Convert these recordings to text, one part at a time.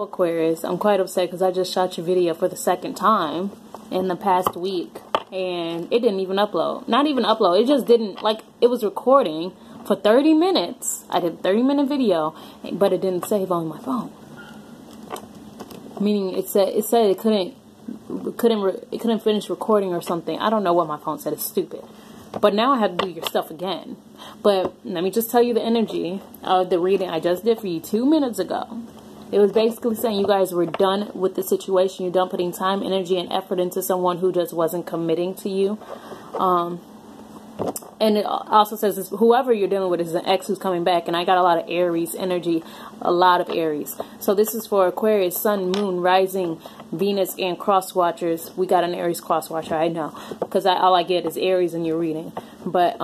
Aquarius, I'm quite upset because I just shot your video for the second time in the past week and it didn't even upload. Not even upload, it just didn't, like, it was recording for 30 minutes. I did a 30-minute video, but it didn't save on my phone. Meaning it said it couldn't finish recording or something. I don't know what my phone said. It's stupid. But now I have to do your stuff again. But let me just tell you the energy of the reading I just did for you 2 minutes ago. It was basically saying you guys were done with the situation. You're done putting time, energy, and effort into someone who just wasn't committing to you. And it also says this, whoever you're dealing with is an ex who's coming back. And I got a lot of Aries energy. A lot of Aries. So this is for Aquarius, Sun, Moon, Rising, Venus, and cross watchers. We got an Aries cross watcher, I know. Because all I get is Aries in your reading. But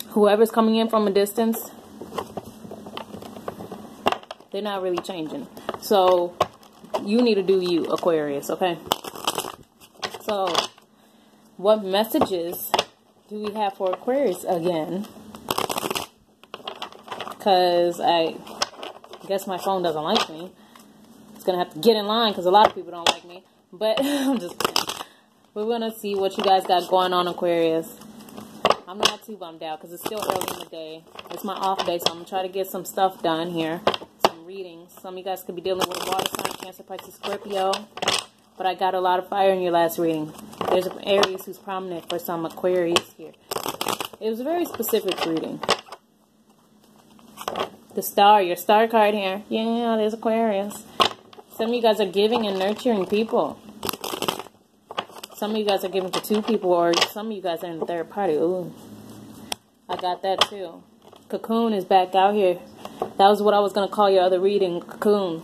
whoever's coming in from a distance, they're not really changing. So you need to do you, Aquarius, okay? So what messages do we have for Aquarius again? Because I guess my phone doesn't like me. It's going to have to get in line because a lot of people don't like me. But I'm just kidding. We're going to see what you guys got going on, Aquarius. I'm not too bummed out because it's still early in the day. It's my off day, so I'm going to try to get some stuff done here. Some readings. Some of you guys could be dealing with a water sign, Cancer, Pisces, Scorpio. But I got a lot of fire in your last reading. There's an Aries who's prominent for some Aquarius here. It was a very specific reading. The star, your star card here. Yeah, there's Aquarius. Some of you guys are giving and nurturing people. Some of you guys are giving to two people, or some of you guys are in the third party. Ooh, I got that too. Cocoon is back out here. That was what I was going to call your other reading, Cocoon.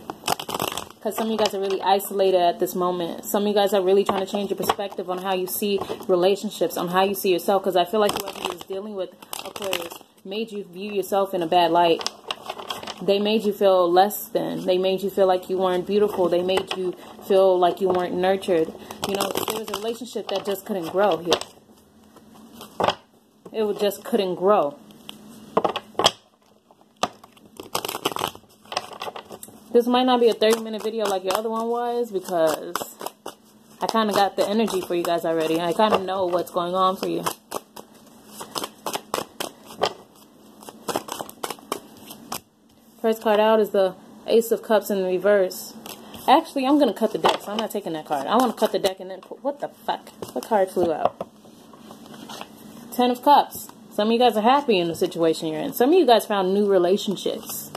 Because some of you guys are really isolated at this moment. Some of you guys are really trying to change your perspective on how you see relationships, on how you see yourself. Because I feel like whoever is dealing with Aquarius made you view yourself in a bad light. They made you feel less than. They made you feel like you weren't beautiful. They made you feel like you weren't nurtured. You know, there was a relationship that just couldn't grow here. It just couldn't grow. This might not be a 30-minute video like your other one was because I kind of got the energy for you guys already. I kind of know what's going on for you. First card out is the Ace of Cups in reverse. Actually, I'm going to cut the deck, so I'm not taking that card. I want to cut the deck and then put... What the fuck? What card flew out? 10 of Cups. Some of you guys are happy in the situation you're in. Some of you guys found new relationships.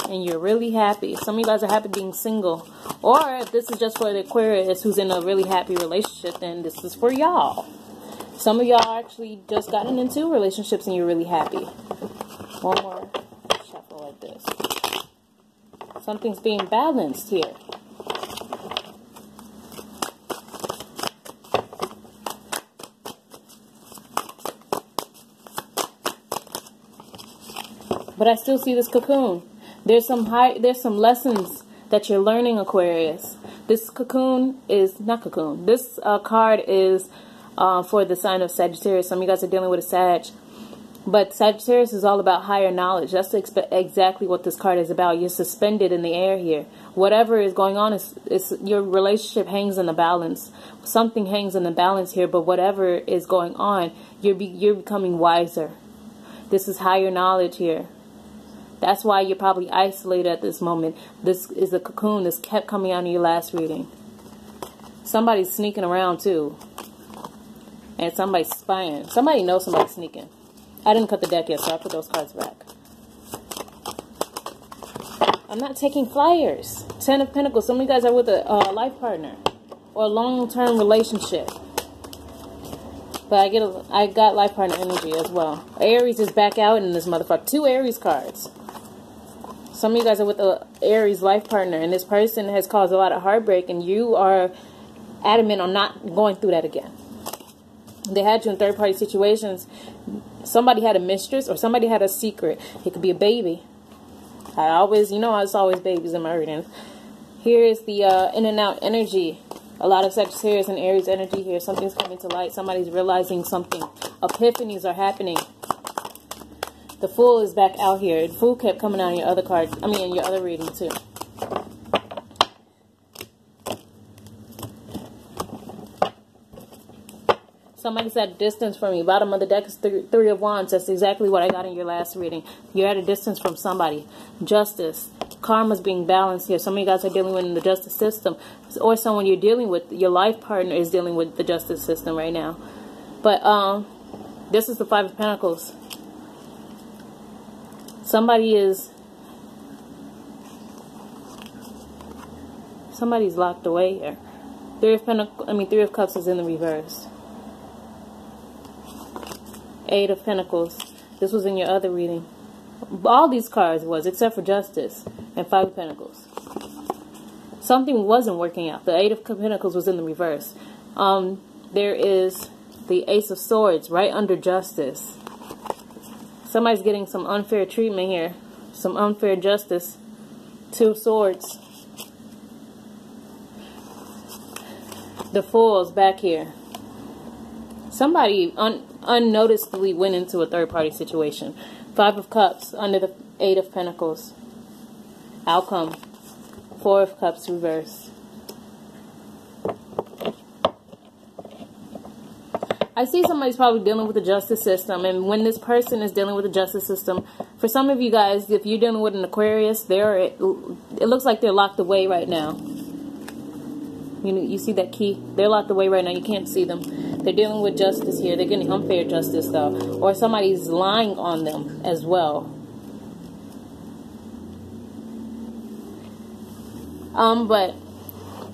And you're really happy. Some of you guys are happy being single. Or if this is just for the Aquarius who's in a really happy relationship, then this is for y'all. Some of y'all actually just gotten into relationships and you're really happy. One more shuffle like this. Something's being balanced here. But I still see this cocoon. There's some lessons that you're learning, Aquarius. This cocoon is not cocoon. This card is for the sign of Sagittarius. Some of you guys are dealing with a Sag. But Sagittarius is all about higher knowledge. That's exactly what this card is about. You're suspended in the air here. Whatever is going on, is your relationship hangs in the balance. Something hangs in the balance here, but whatever is going on, you're becoming wiser. This is higher knowledge here. That's why you're probably isolated at this moment. This is a cocoon that's kept coming out in your last reading. Somebody's sneaking around too. And somebody's spying. Somebody knows somebody's sneaking. I didn't cut the deck yet, so I put those cards back. I'm not taking flyers. 10 of Pentacles. Some of you guys are with a life partner or a long-term relationship. But I got life partner energy as well. Aries is back out in this motherfucker. 2 Aries cards. Some of you guys are with a Aries life partner, and this person has caused a lot of heartbreak, and you are adamant on not going through that again. They had you in third-party situations. Somebody had a mistress, or somebody had a secret. It could be a baby. I always, it's always babies in my readings. Here is the in and out energy. A lot of Sagittarius and Aries energy here. Something's coming to light. Somebody's realizing something. Epiphanies are happening. The Fool is back out here. The Fool kept coming out in your other card. I mean, in your other reading too. Somebody's at a distance from you. Bottom of the deck is Three of Wands. That's exactly what I got in your last reading. You're at a distance from somebody. Justice. Karma's being balanced here. Some of you guys are dealing with the justice system. Or someone you're dealing with, your life partner is dealing with the justice system right now. But this is the Five of Pentacles. Somebody's locked away here. Three of Cups is in the reverse. Eight of Pentacles. This was in your other reading. All these cards was, except for Justice and Five of Pentacles. Something wasn't working out. The Eight of Pentacles was in the reverse. There is the Ace of Swords right under Justice. Somebody's getting some unfair treatment here. Some unfair justice. Two of Swords. The Fool's back here. Somebody unnoticeably went into a third-party situation. Five of Cups under the Eight of Pentacles. Outcome. Four of Cups reverse. I see somebody's probably dealing with the justice system, and when this person is dealing with the justice system, for some of you guys, if you're dealing with an Aquarius, it looks like they're locked away right now. You see that key? They're locked away right now. You can't see them. They're dealing with justice here. They're getting unfair justice, though. Or somebody's lying on them as well. But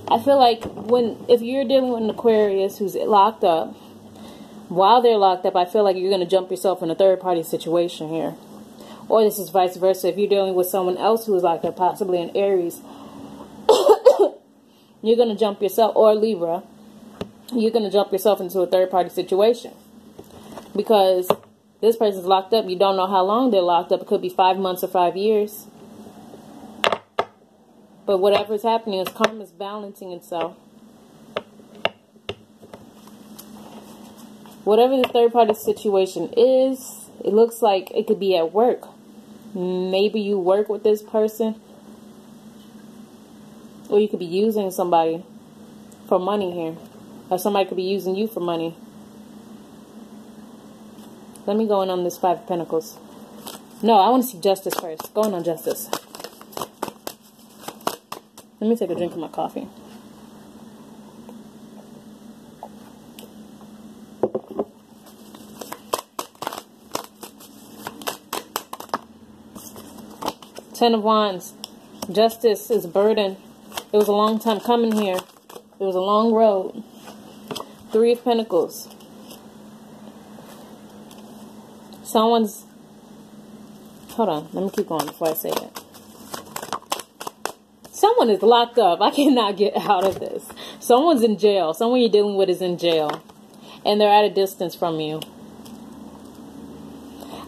I feel like if you're dealing with an Aquarius who's locked up, while they're locked up, I feel like you're going to jump yourself in a third-party situation here. Or this is vice versa. If you're dealing with someone else who is locked up, possibly an Aries, you're going to jump yourself, or Libra, you're going to jump yourself into a third-party situation. Because this person's locked up. You don't know how long they're locked up. It could be 5 months or 5 years. But whatever's happening is karma's balancing itself. Whatever the third-party situation is, it looks like it could be at work. Maybe you work with this person. Or you could be using somebody for money here. Or somebody could be using you for money. Let me go in on this Five of Pentacles. No, I want to see justice first. Going on justice. Let me take a drink of my coffee. Ten of Wands. Justice is a burden. It was a long time coming here. It was a long road. Three of Pentacles. Someone's... Hold on. Let me keep going before I say that. Someone is locked up. I cannot get out of this. Someone's in jail. Someone you're dealing with is in jail. And they're at a distance from you.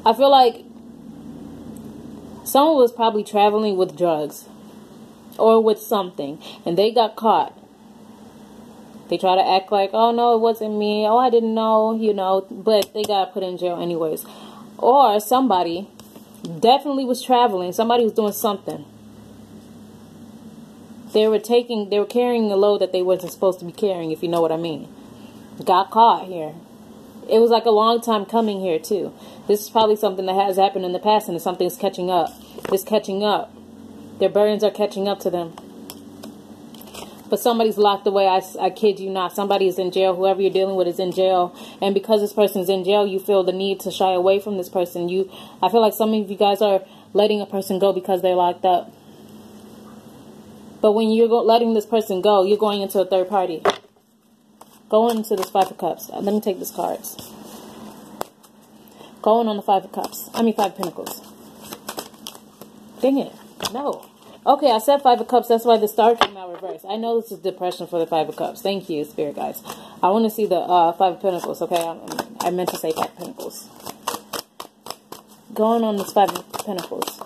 I feel like someone was probably traveling with drugs. Or with something. And they got caught. They try to act like, oh no, it wasn't me. Oh, I didn't know, you know. But they got put in jail anyways. Or somebody definitely was traveling. Somebody was doing something. They were carrying the load that they wasn't supposed to be carrying, if you know what I mean. Got caught here. It was like a long time coming here too. This is probably something that has happened in the past, and something's catching up. It's catching up. Their burdens are catching up to them. But somebody's locked away. I kid you not. Somebody is in jail. Whoever you're dealing with is in jail. And because this person's in jail, you feel the need to shy away from this person. I feel like some of you guys are letting a person go because they're locked up. But when you're letting this person go, you're going into a third party. Going into this Five of Cups. Let me take these cards. Going on the Five of Cups. Five of Pentacles. Dang it. No. Okay, I said Five of Cups. That's why the star came out reversed. I know this is depression for the Five of Cups. Thank you, Spirit guys. I want to see the Five of Pentacles, okay? I meant to say Five of Pentacles. Going on this Five of Pentacles.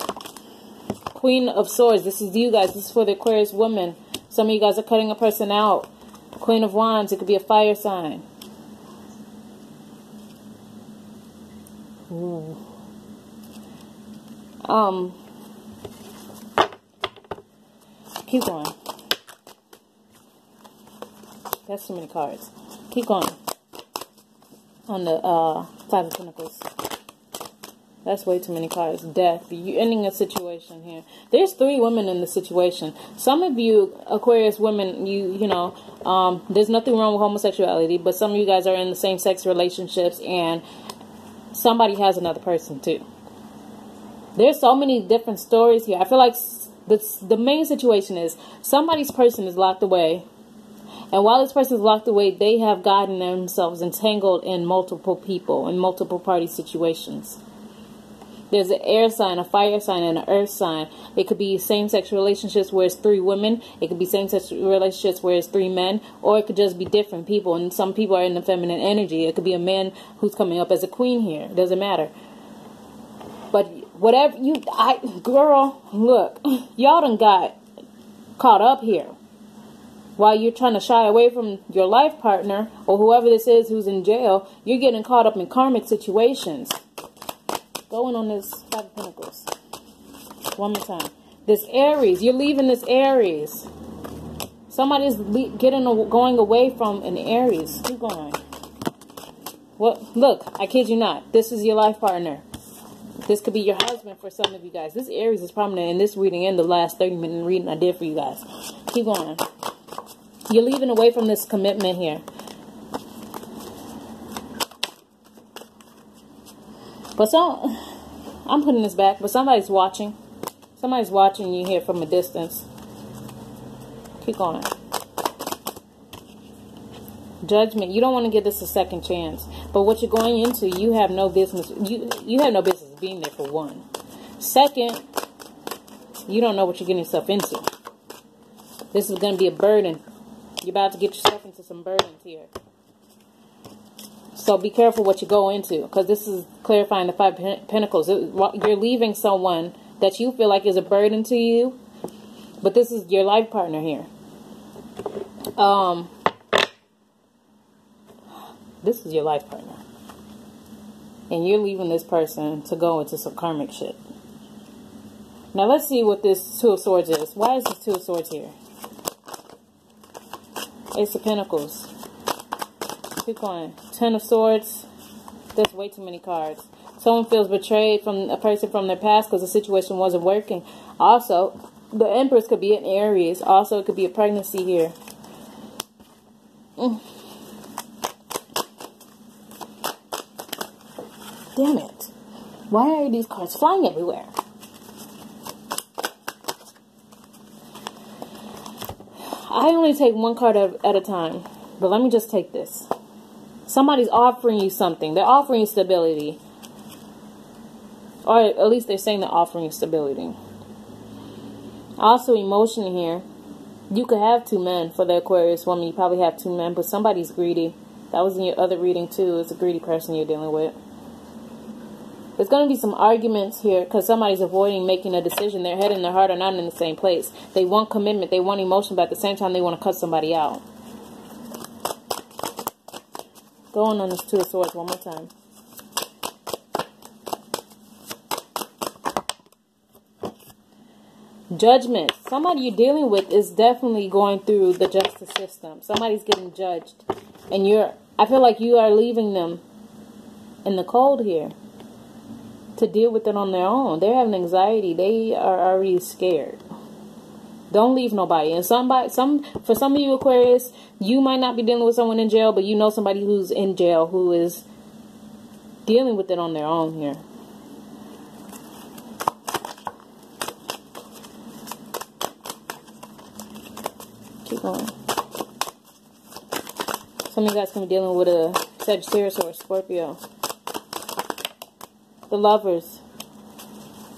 Queen of Swords. This is you guys. This is for the Aquarius woman. Some of you guys are cutting a person out. Queen of Wands. It could be a fire sign. Ooh. Keep going. That's too many cards. Keep going. On the Five of Pentacles. That's way too many cards. Death. You're ending a situation here. There's 3 women in the situation. Some of you Aquarius women, you know, there's nothing wrong with homosexuality, but some of you guys are in the same-sex relationships, and somebody has another person too. There's so many different stories here. I feel like the main situation is somebody's person is locked away. And while this person is locked away, they have gotten themselves entangled in multiple people, in multiple party situations. There's an air sign, a fire sign, and an earth sign. It could be same-sex relationships where it's 3 women. It could be same-sex relationships where it's 3 men. Or it could just be different people. And some people are in the feminine energy. It could be a man who's coming up as a queen here. It doesn't matter. But whatever girl, look, y'all done got caught up here. While you're trying to shy away from your life partner or whoever this is who's in jail, you're getting caught up in karmic situations. Going on this Five of Pentacles. One more time. This Aries, you're leaving this Aries. Somebody's going away from an Aries. Keep going. What? Look, I kid you not. This is your life partner. This could be your husband for some of you guys. This Aries is prominent in this reading and the last 30-minute reading I did for you guys. Keep going. You're leaving away from this commitment here. But I'm putting this back, but somebody's watching. Somebody's watching you here from a distance. Keep going. Judgment. You don't want to give this a second chance. But what you're going into, you have no business. You have no business being there, for one. Second, you don't know what you're getting yourself into. This is going to be a burden. You're about to get yourself into some burdens here. So be careful what you go into, because this is clarifying the Five of Pentacles. You're leaving someone that you feel like is a burden to you, but this is your life partner here. This is your life partner. And you're leaving this person to go into some karmic shit. Now let's see what this Two of Swords is. Why is this Two of Swords here? Ace of Pentacles. Keep going. Ten of Swords. There's way too many cards. Someone feels betrayed from a person from their past because the situation wasn't working. Also, the Empress could be an Aries. Also, it could be a pregnancy here. Damn it. Why are these cards flying everywhere? I only take one card at a time. But let me just take this. Somebody's offering you something. They're offering you stability. Or at least they're saying they're offering you stability. Also, emotion here. You could have 2 men for the Aquarius woman. You probably have 2 men, but somebody's greedy. That was in your other reading too. It's a greedy person you're dealing with. There's going to be some arguments here because somebody's avoiding making a decision. Their head and their heart are not in the same place. They want commitment. They want emotion, but at the same time, they want to cut somebody out. Going on this Two of Swords one more time. Judgment. Somebody you're dealing with is definitely going through the justice system. Somebody's getting judged. And I feel like you are leaving them in the cold here to deal with it on their own. They're having anxiety. They are already scared. Don't leave nobody. And for some of you Aquarius, you might not be dealing with someone in jail, but you know somebody who's in jail who is dealing with it on their own here. Keep going. Some of you guys can be dealing with a Sagittarius or a Scorpio. The Lovers.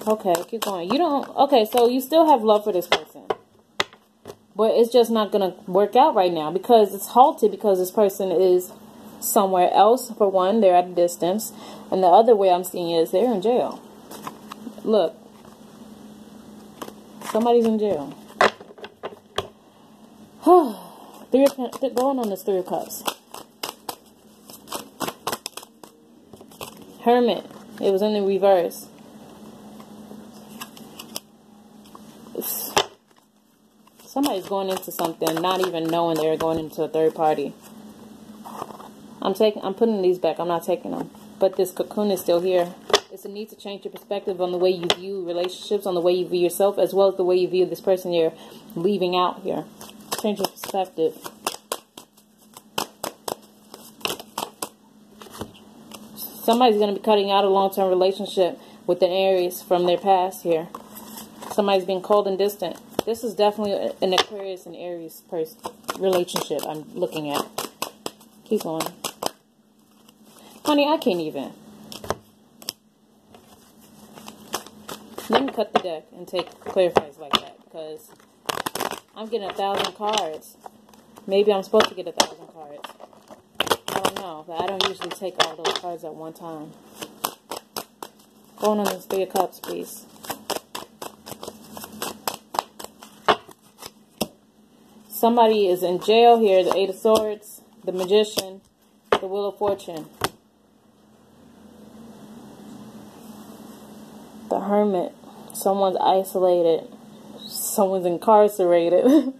Okay, keep going. Okay, so you still have love for this person. But it's just not going to work out right now because it's halted because this person is somewhere else. For one, they're at a distance. And the other way I'm seeing is they're in jail. Look. Somebody's in jail. Going on this Three of Cups. Hermit. It was in the reverse. Somebody's going into something, not even knowing they're going into a third party. I'm putting these back. I'm not taking them. But this cocoon is still here. It's a need to change your perspective on the way you view relationships, on the way you view yourself, as well as the way you view this person you're leaving out here. Change your perspective. Somebody's going to be cutting out a long-term relationship with an Aries from their past here. Somebody's being cold and distant. This is definitely an Aquarius and Aries relationship I'm looking at. Keep going. Honey, I can't even. Let me cut the deck and take clarifiers like that, because I'm getting 1,000 cards. Maybe I'm supposed to get 1,000 cards. I don't know, but I don't usually take all those cards at one time. Going on this 3 of Cups, please. Somebody is in jail here. The 8 of Swords, the Magician, the Wheel of Fortune. The Hermit. Someone's isolated. Someone's incarcerated.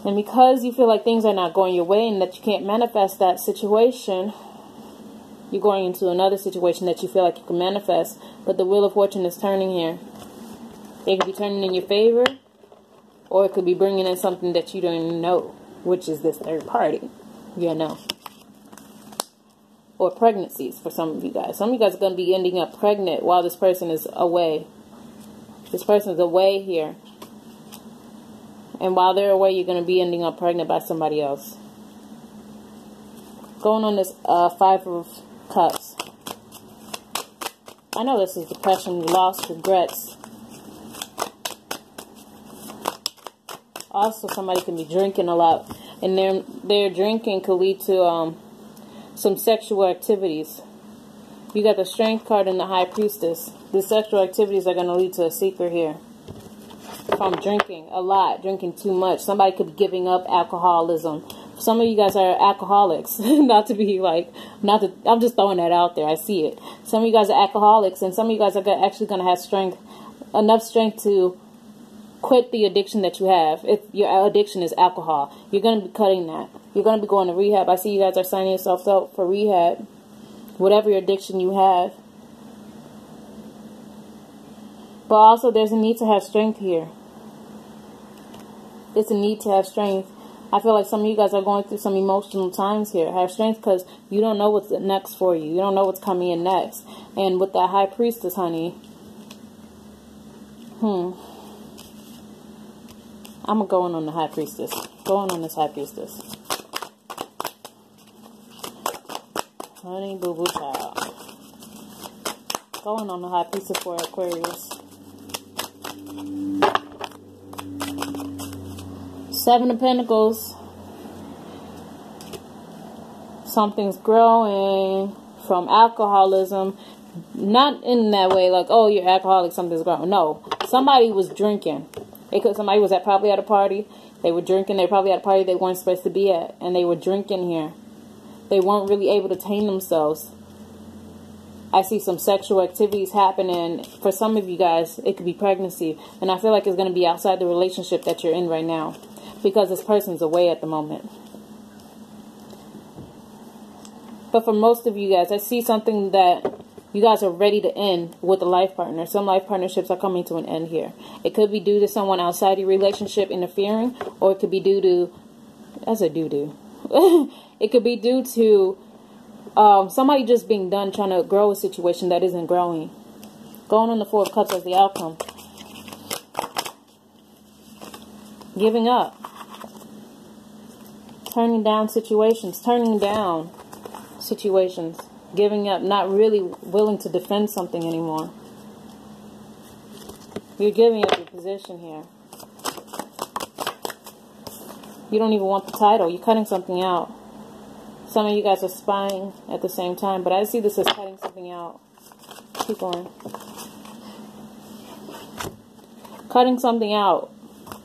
And because you feel like things are not going your way and that you can't manifest that situation, you're going into another situation that you feel like you can manifest. But the Wheel of Fortune is turning here. It could be turning in your favor, or it could be bringing in something that you don't even know, which is this third party. You know. Or pregnancies for some of you guys. Some of you guys are going to be ending up pregnant while this person is away. This person is away here. And while they're away, you're going to be ending up pregnant by somebody else. Going on this 5 of Cups. I know this is depression, loss, regrets. Also, somebody can be drinking a lot. And their drinking could lead to some sexual activities. You got the Strength card and the High Priestess. The sexual activities are going to lead to a secret here. From drinking a lot, drinking too much. Somebody could be giving up alcoholism. Some of you guys are alcoholics. Not to be like, I'm just throwing that out there. I see it. Some of you guys are alcoholics, and some of you guys are actually going to have enough strength to quit the addiction that you have. If your addiction is alcohol, you're going to be cutting that. You're going to be going to rehab. I see you guys are signing yourselves up for rehab. Whatever your addiction you have. But also there's a need to have strength here. It's a need to have strength. I feel like some of you guys are going through some emotional times here. Have strength because you don't know what's next for you. You don't know what's coming in next. And with that High Priestess, honey. I'm going on the High Priestess. Going on this High Priestess. Honey, boo-boo child. Going on the High Priestess for Aquarius. 7 of Pentacles. Something's growing from alcoholism. Not in that way, like, oh, you're alcoholic, something's growing. No, somebody was drinking. Somebody was probably at a party. They were drinking. They were probably at a party they weren't supposed to be at. And they were drinking here. They weren't really able to tame themselves. I see some sexual activities happening. For some of you guys, it could be pregnancy. And I feel like it's going to be outside the relationship that you're in right now. Because this person's away at the moment. But for most of you guys, I see something that you guys are ready to end with a life partner. Some life partnerships are coming to an end here. It could be due to someone outside your relationship interfering. Or it could be due to... That's a doo-doo. It could be due to somebody just being done trying to grow a situation that isn't growing. Going on the 4 of Cups as the outcome. Giving up. Turning down situations. Turning down situations. Giving up. Not really willing to defend something anymore. You're giving up your position here. You don't even want the title. You're cutting something out. Some of you guys are spying at the same time. But I see this as cutting something out. Keep going. Cutting something out.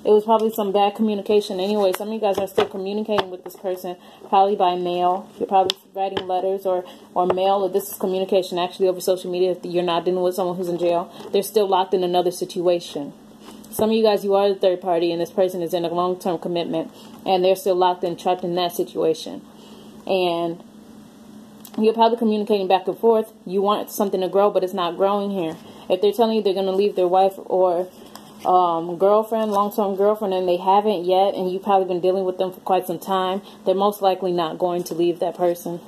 It was probably some bad communication anyway. Some of you guys are still communicating with this person. Probably by mail. You're probably writing letters or mail. Or this is communication actually over social media. If you're not dealing with someone who's in jail. They're still locked in another situation. Some of you guys, you are the third party, and this person is in a long-term commitment, and they're still locked and trapped in that situation. And you're probably communicating back and forth. You want something to grow, but it's not growing here. If they're telling you they're going to leave their wife or girlfriend, long-term girlfriend, and they haven't yet, and you've probably been dealing with them for quite some time, they're most likely not going to leave that person.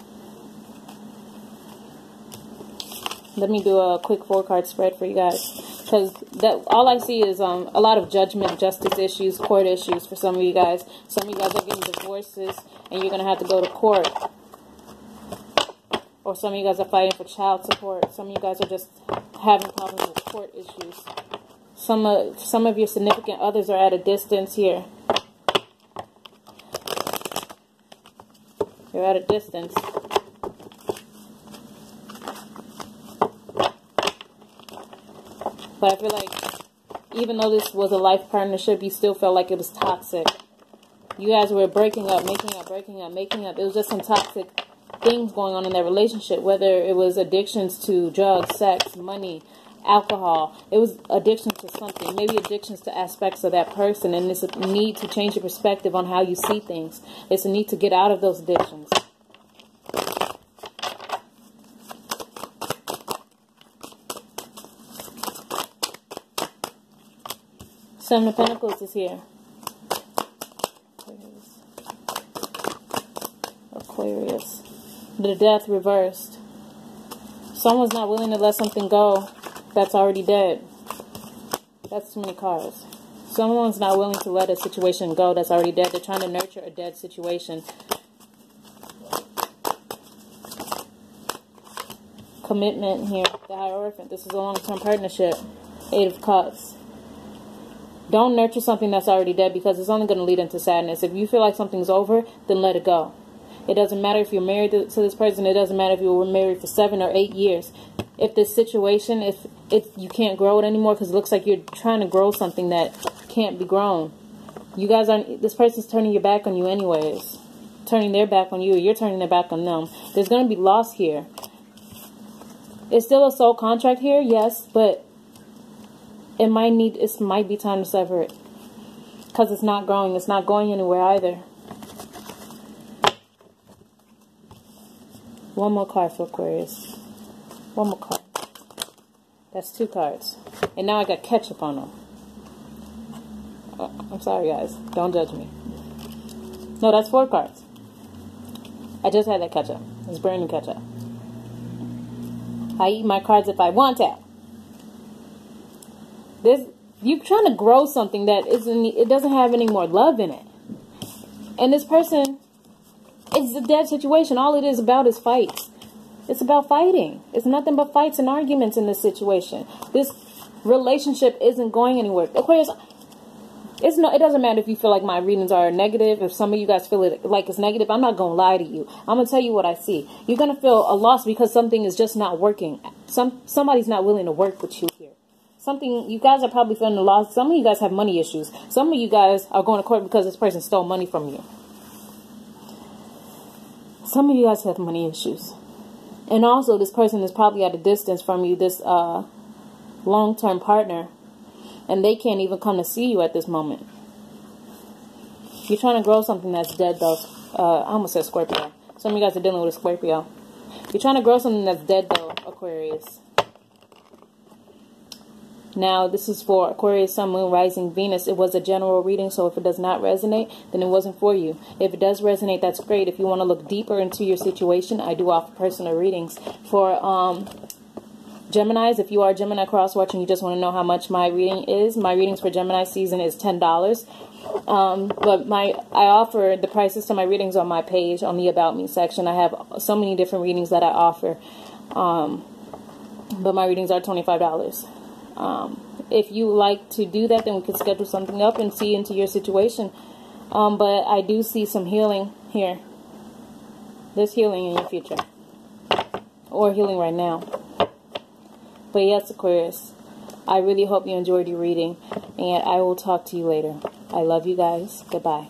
Let me do a quick 4-card spread for you guys, because that all I see is a lot of judgment, justice issues, court issues for some of you guys. Some of you guys are getting divorces, and you're going to have to go to court. Or some of you guys are fighting for child support. Some of you guys are just having problems with court issues. Some of your significant others are at a distance here. You're at a distance. But I feel like even though this was a life partnership, you still felt like it was toxic. You guys were breaking up, making up, breaking up, making up. It was just some toxic things going on in their relationship, whether it was addictions to drugs, sex, money, alcohol. It was addiction to something, maybe addictions to aspects of that person, and it's a need to change your perspective on how you see things. It's a need to get out of those addictions. Seven of Pentacles is here. Aquarius. The Death reversed. Someone's not willing to let something go that's already dead. That's too many cards. Someone's not willing to let a situation go that's already dead. They're trying to nurture a dead situation. Commitment here. The Hierophant. This is a long-term partnership. 8 of Cups. Don't nurture something that's already dead, because it's only going to lead into sadness. If you feel like something's over, then let it go. It doesn't matter if you're married to this person. It doesn't matter if you were married for 7 or 8 years. If this situation, if you can't grow it anymore because it looks like you're trying to grow something that can't be grown. You guys aren't, this person's turning your back on you anyways. Turning their back on you, or you're turning their back on them. There's going to be loss here. It's still a soul contract here, yes, but it might be time to sever it. Because it's not growing. It's not going anywhere either. One more card for Aquarius. One more card. That's 2 cards. And now I got ketchup on them. I'm sorry, guys. Don't judge me. No, that's 4 cards. I just had that ketchup. It's burning ketchup. I eat my cards if I want to. You're trying to grow something that it doesn't have any more love in it. And this person, it's a dead situation. All it is about is fights. It's about fighting. It's nothing but fights and arguments in this situation. This relationship isn't going anywhere. Aquarius, it doesn't matter if you feel like my readings are negative. If some of you guys feel it like it's negative, I'm not going to lie to you. I'm going to tell you what I see. You're going to feel a loss because something is just not working. Somebody's not willing to work with you here. You guys are probably feeling a loss. Some of you guys have money issues. Some of you guys are going to court because this person stole money from you. Some of you guys have money issues. And also, this person is probably at a distance from you, this long-term partner. And they can't even come to see you at this moment. You're trying to grow something that's dead, though. I almost said Scorpio. Some of you guys are dealing with a Scorpio. You're trying to grow something that's dead, though, Aquarius. Now, this is for Aquarius, Sun, Moon, Rising, Venus. It was a general reading, so if it does not resonate, then it wasn't for you. If it does resonate, that's great. If you want to look deeper into your situation, I do offer personal readings. For Geminis, if you are Gemini cross-watching, you just want to know how much my reading is. My readings for Gemini season is $10. But I offer the prices to my readings on my page, on the About Me section. I have so many different readings that I offer. But my readings are $25. If you like to do that, then we could schedule something up and see into your situation. But I do see some healing here. There's healing in your future. Or healing right now. But yes, Aquarius, I really hope you enjoyed your reading. And I will talk to you later. I love you guys. Goodbye.